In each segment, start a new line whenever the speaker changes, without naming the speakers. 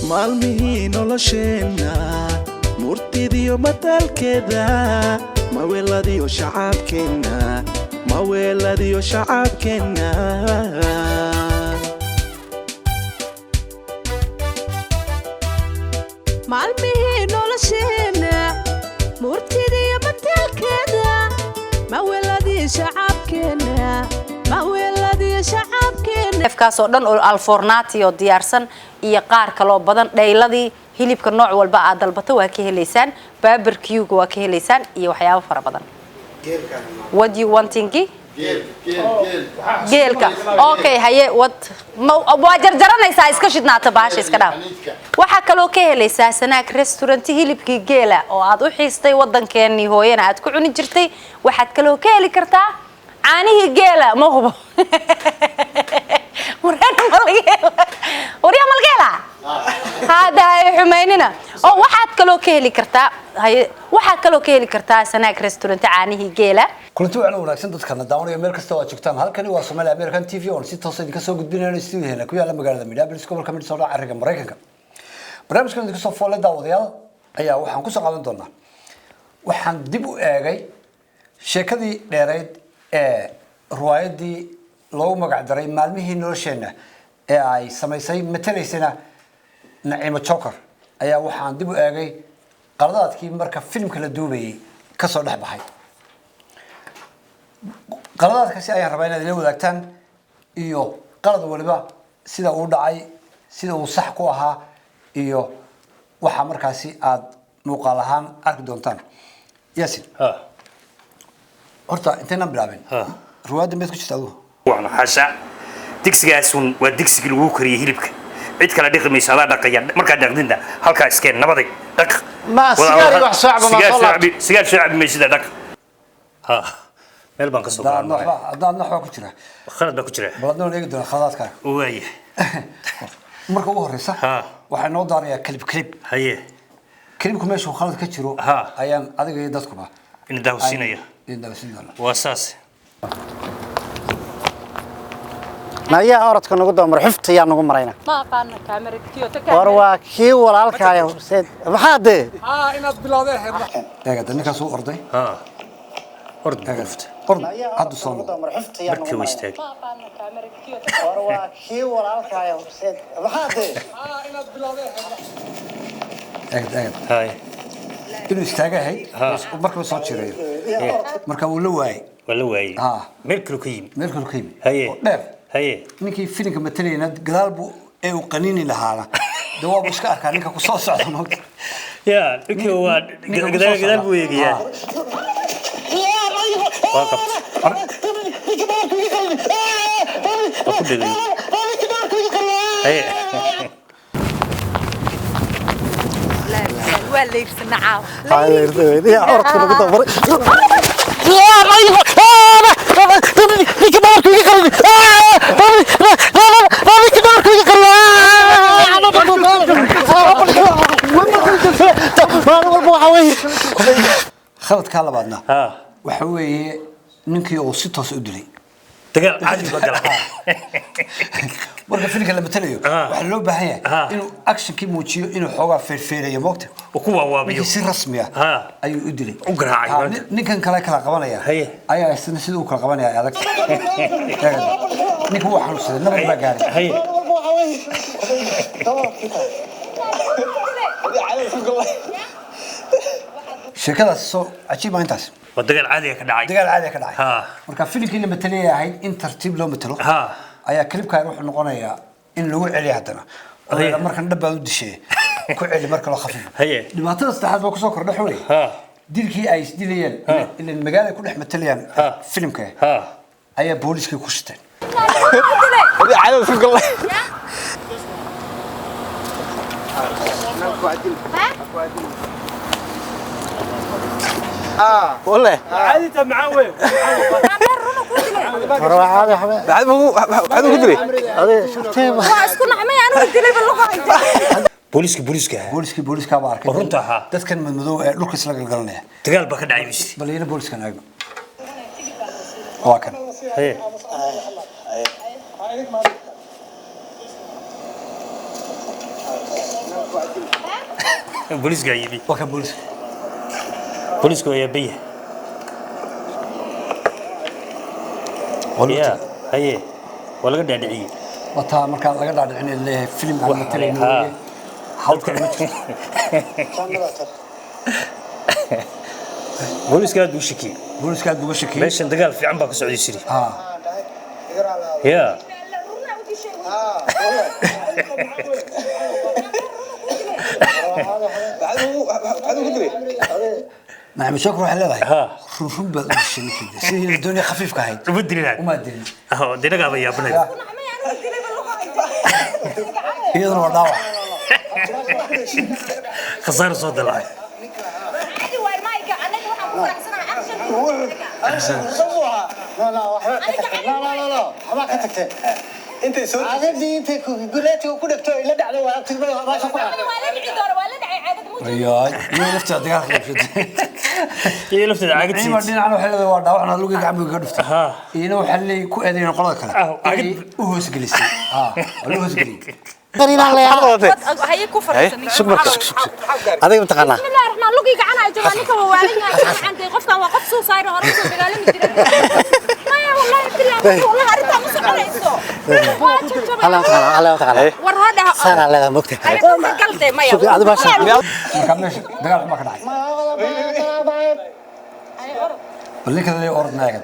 maalmihii nolosheenna murtidiyo mataalkeeda maweeladiyo shacabkeenna
maalmihii nolosheenna murtidiyo mataalkeeda maweeladiyo shacabkeenna
kaasoo dhan oo alfornati oo diyaarsan iyo qaar kale oo badan dhayladii hilibka nooc walba aad dalbato waa ka helaysaan barbecue waa ka helaysaan iyo waxyaabo fara badan what you wanting geelka okay haye waa jarjaranaysaa iska shidnaata baasha iska dhaaf waxa kale oo ka helaysaa Sanaag restaurant hilibkii geela oo aad u xiistay wadankeennii hooyana aad ku cuni jirtay waxaad kale oo ka heli kartaa caanihi geela ma hubo وريا مالجيلا هذا حميننا أو واحد كلو كيلي كرتا هاي واحد كلو كيلي كرتا سناك ريستورانت عانيه جيلا
كنتوا على وناكسن dadkana daawanaya America soo joogtaan halkani waa Soomaali American TV oo si toos ah ka soo gudbinayna studio-heena ku yaala magaalada Minneapolis gobolka Minnesota ariga Mareykanka barnaamijkan ka soo foolay daawadayaal ayaa waxaan ku soo qaadan doonaa waxaan dib u eegay sheekadii dheereed ee riwaayadii loo magac daray maalmihii nolosheenna ee ay samaysay matalaysana Naciimo Joker ayaa waxaan dib u eegay qaladaadkii marka filimka la duubayay ka soo dhax baxay qaladaadkaasi ayaan rabaa inaad ila wadaagtaan iyo qalad waliba sida uu dhacay sida uu sax ku ahaa iyo waxa markaasi aad muuqaal ahaan arki doontaan Yaasin horta intayna bilaabin riwaayadda meed ku jirta adigu
وأنا حاشا دكسجاسون ودكسج الوكري هيلبك عيد كلا دقي ميسادا دقيا مركا دقدين ده هالكا إسكان نبضي دق
ما سيجاري واحد صعب ما صلى
سيجار شعبي ميسادا دق ها ملبان كسر
هذا نحو كتير
خلنا بكتير
بلدنا نقدر خلاص كار
وياه
مركا وهرسة waxay noo daaraya clip clipku meeshu khalad ka jiro ayaan adiga iyo dadkuba
in daawsinaya wasaas
نايا أردت كنا قدام رحفت يا نقوم مرينا
ما قارنا كاميرا كيو تكاميرا
ورواكي ولا الكايا سيد بحاده
إناد بلاده يا قد إنك سوق أرضي أرض هذا صون
بركي ويستاج
ما قارنا كاميرا كيو
ورواكي ولا الكايا سيد بحاده
إناد بلاده يا قد هاي إنه استاجه هاي ومركب صوت شرير مركب ولا واي ملك الكيم
هاي هاي
ninkii filimka matalayna gadaal buu ee u qaniini lahaana dawaab iska arkaa ninka ku soo socda noqdo
ya ninkii waa gadaal buu eegayaa waqaf هاي
ولا يرسنا عاو
هاي يا أردت كنا قدام
خلط كلا بعدنا وحوي ninkii oo si toos u dilay
dagaal caadi ba galay
marka filimka la matalayo waxa loo baahan yahay inuu action-kii muujiyo inuu xoogaa feerfeerayo moogta
oo kuwa waabiyo
si rasmi ah ayuu u dilay
u garaacay
ninkan kala qabanaya ayaa isna sidoo kala qabanaya adag ninku waxa uu saday nabad baa gaaray sheekadaas soo cajiib ah intaas
ودقال عادي كدعي
دقال عادي كدعي marka filimkii la matalay ahayd in tartiib loo matalo ayaa clipka wuxuu noqonayaa in lagu celiyo hadana oo markan dhab u dishay ku celi marka la khafiif dhibaatada saddexaad baa ku soo kordhay xulay dilkii ay isdilayeen in magaalada ku dhex matalayaan filimka ayaa booliska ku shiteen
عادي في قلة والله
عادي تبع وين
روح هذا يا حبيبي بعد هو قدري هذا شفتيه
واسكن عمي انا ودلي باللغه
بوليسكا baa arkay
runta
dadkan madmadow ee dhulka isla galgalanaya
dagaal ba ka dhacay bis
bal booliska naago waa kan
haye بوليس جاي بي
وكان بوليس
بوليس كويا بيه يا هي ولا قد دعي
وتا marka laga dhaadhicin leeyahay film aan matalayn halka ma jirto
بوليس كاد وشكي
booliska aad uga shakiyay
ليش دقال في عم باك سعودي سيري
ها
يا
نعم شكرا حلالها
ها.
رفن بد الشركه سي الدنيا خفيف كهي
بدري لا
وما ادري
اه دينا قابا يا بني
هي ضربه
خساره صوت الله
انت سوي عادي انت قلتي وكنت لا دعوه ولا تبغى ما شو
ايوه يا لفت دقال
هي لفت عاقد
اي ما دين على حلده waa dhaawacna lugu gacmo ka dhufta
ها
ina waxa lay ku eedeeyeen qolada kale ay u hoos gelisay u hoos gelisay
قرينا الله يا
هي كفر
هذا متقنا
بسم الله الرحمن لقي قعنا جوانك ووالدها عندي قفكا وقف سو صاير هرب سو دغالمي جيران ما يا والله تري والله ارتا ما سقليسو
الله متقنا
war hada
سنة الله مكتب
ay qalde ma ya
شوفي هذا ما شاء الله
marka meesha dagaal ma ka dhacay balli kale ordnaagan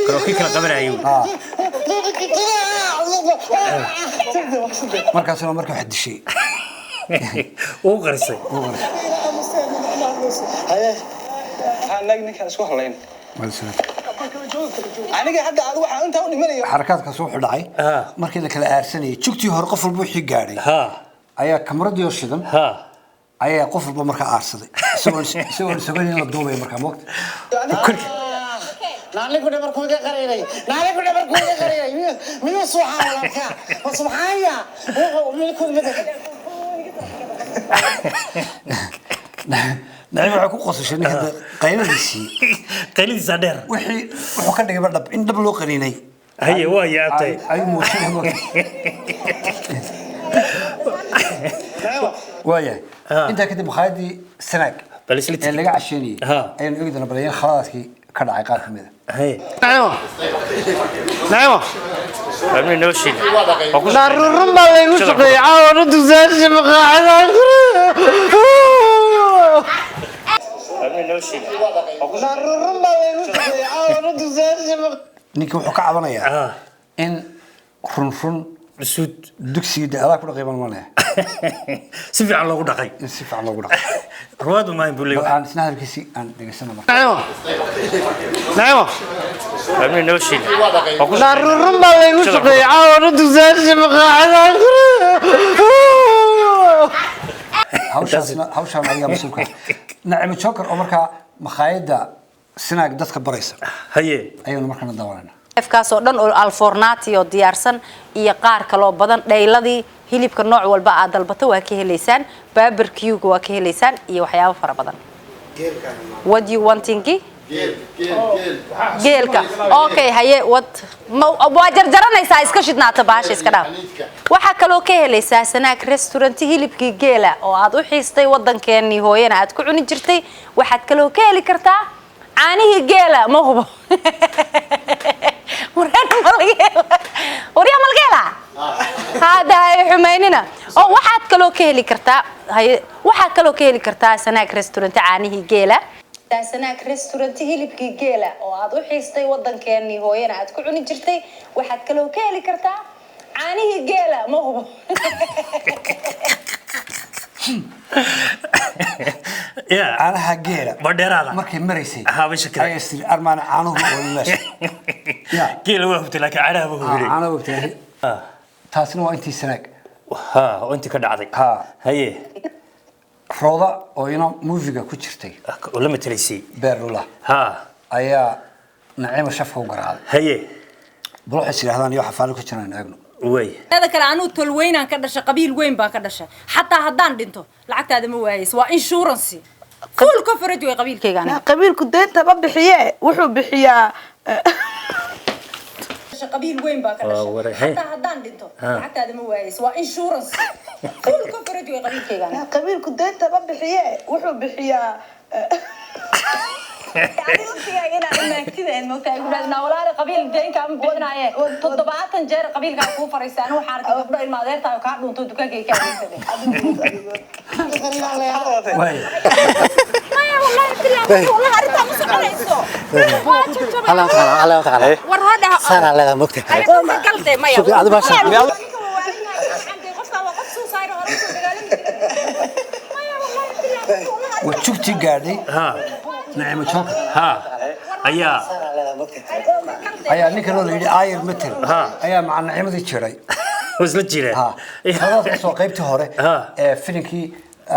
كروكي كلا قبر ايوب
markaasna marka wax dishay
او قرسي
هاي هانغني كان اسكو هلين aniga hadda aad waxa inta u dhimanayo
xarakaadka soo xidhay markii la kala aarsanay jugtii hore qof walba wixii gaaray
ها
ayaa kamaradiyo shidan
ها
ayaa qof walba marka aarsaday isagoo sameeyay la duubay marka moogta
naali ku dhabar ku qareeray miyo subhanallah miyo ku mid
نعم waxaa ku qosashay ninka qayladiisii
قليل صدر
wixii wuxuu ka dhigay dhab in dhab loo qaniinay
هي وايا اتي
ay muujinay waaya inta kadib khaydi sanaag
بلس لي
laga casheeyay ayaan ogdana balayn khalaadkii ka dhacay qaar kamid
هي
نعم
فهمني نوشي
لا الرمى اللي يوسف يعاون تزاج مقاعدة
فهمني نوشي
ninka wuxuu ka cabanayaa in run
بسود
dugsiga adaa ku dhaqayban ma leh
سيفي على لو دقي
in si fiican loogu dhaqay
رواد ما يقول لي
aan isna halkiisi aan dhageysano marka
نعم نعم
فهمني نوشي
لا الرمى اللي يوسف يعاون تزاج مقاعدة
hawshaan ayaa masuulka nacimo joker oo marka makhaayada sinaag dadka baraysa
هي
ayaynu markana daawanayna
afkaas oo dhan oo alfornati oo diyaarsan iyo qaar kale oo badan dhayladii hilibka nooc walba aad dalbato waa ka heleysaan barbecue waa ka heleysaan iyo waxyaabo fara badan what you wanting geelka okay haye waa jarjaranaysaa iska shidnaata baasha iska dhaaf waxaa kaloo ka helaysaa sanaag restaurant hilibkii geela oo aad u xiistay wadankeenii hooyana aad ku cuni jirtay waxaad kaloo ka heli kartaa caanihii geela ma hubo وريا ملقيلا هذا حميننا او waxaad kaloo ka heli kartaa waxa kaloo ka heli kartaa sanaag restaurant caanihi geela sanaag restaurant hilibkii geela oo aad u xiistay wadankeenii hooyana aad ku cuni jirtay waxaad kaloo ka heli kartaa caanihi geela ma hubo
يا
caanaha geela
بديرادا
markay maraysay
ها بشكل
ay isri armaan caanuhu oo meesha
كيلو وقت لك عرب وغيري
caanaha waqtiga taasina waa intii sanaag
ها وانت كدعدي
ها
هي
rooda oo ina muufiga ku jirtay
ولا متريسي
beerula
ها
ayaa nacimo shafka u garaaday
هي
bal waxay yiraahdaan iyo xafaalo ku jiraan eegno
وي
هذا كلا عنو تلوين عن كدش قبيل وين بان كدش حتى هدان دينتو لعقت هذا مو وايس وانشورنسي كل كفرت وي قبيل كيغان
qabiilku deynta ma bixiye wuxuu bixiyaa
dhashay qabiil weyn baa ka dhashay hataa haddaan dhinto lacagtaada ma waayeyso waa insurance full coverage way qabiilkayga
qabiilku deynta ma bixiye wuxuu bixiyaa
ina maagtideen moogtahay gudadna walaal qabiil deynka ama boodnaaye 7 jeer qabiilka ku fariistaan waxa arkay gabdho ilma adeertaa ka dhunto dukaanka ka haysaday maya wallahi billahi wallahi arinta ma soconayso
الله تعالى
war hada
سنة لا مكتب
ma galde maya
شوفي هذا ما شاء الله
وشفتي قاعدي نعم شوف
ayaa
ayaa ninka loo yiri ayr meter ayaa macna ciimadii jiray
wasla jireen
hada soo qaybtii hore ee filimkii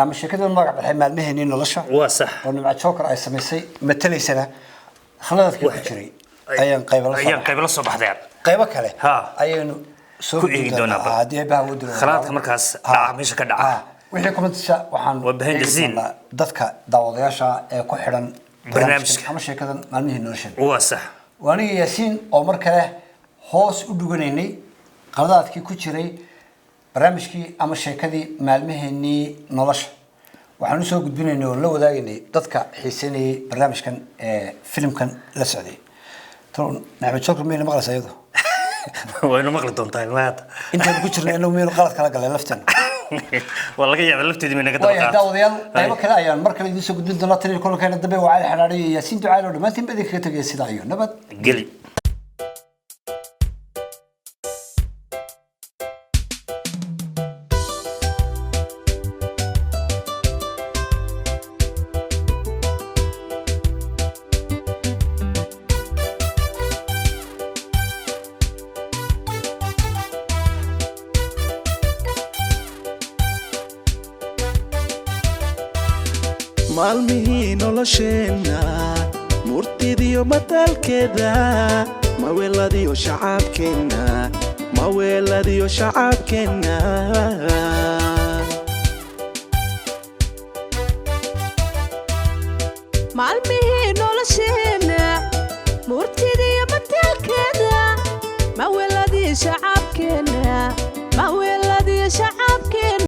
ama shirkadda magac baxay maalmaheenii nolosha
waa sax
oo nimca joker ay sameysay matalaysana khaladadkii ku jiray ayaan
qayb la soo baxday
qaybo kale ayaynu soo
ku eegi doonaa
hadii baa wada
khaladka markaas dhaca meesha ka dhaca
wixii comments waxaan
behind the scene
dadka daawadayaasha ee ku xiran
barnaamijka
ama sheekadan maalmihii nolosha
waa sax
waaniga yaasiin oo mar kale hoos u dhuganaynay qaladaadkii ku jiray barnaamijkii ama sheekadii maalmiheenii nolosha waxaan u soo gudbinaynay oo la wadaagaynay dadka xiiseynayay barnaamijkan ee filimkan la socday toon naxmed shukr meel maqlaysa iyadu
waynu maqli doontaa maanta
intaan ku jirnay inuu meel qalad kala galay laftan
waa laga yaabaa lafteedii may naga
dabaqaa daawadayaal qaybo kale ayaan mar kale idin soo gudbin doonaa tan kulankeena dambe waa cali xaraari iyo yaasiin ducaale oo dhammaantiin badi kaga tagay sidaa iyo nabad
geli
maalmihii nolosheenna murtidiyo mataalkeeda maweeladiyo shacabkeenna maweeladiyo shacabkeenna
maalmihii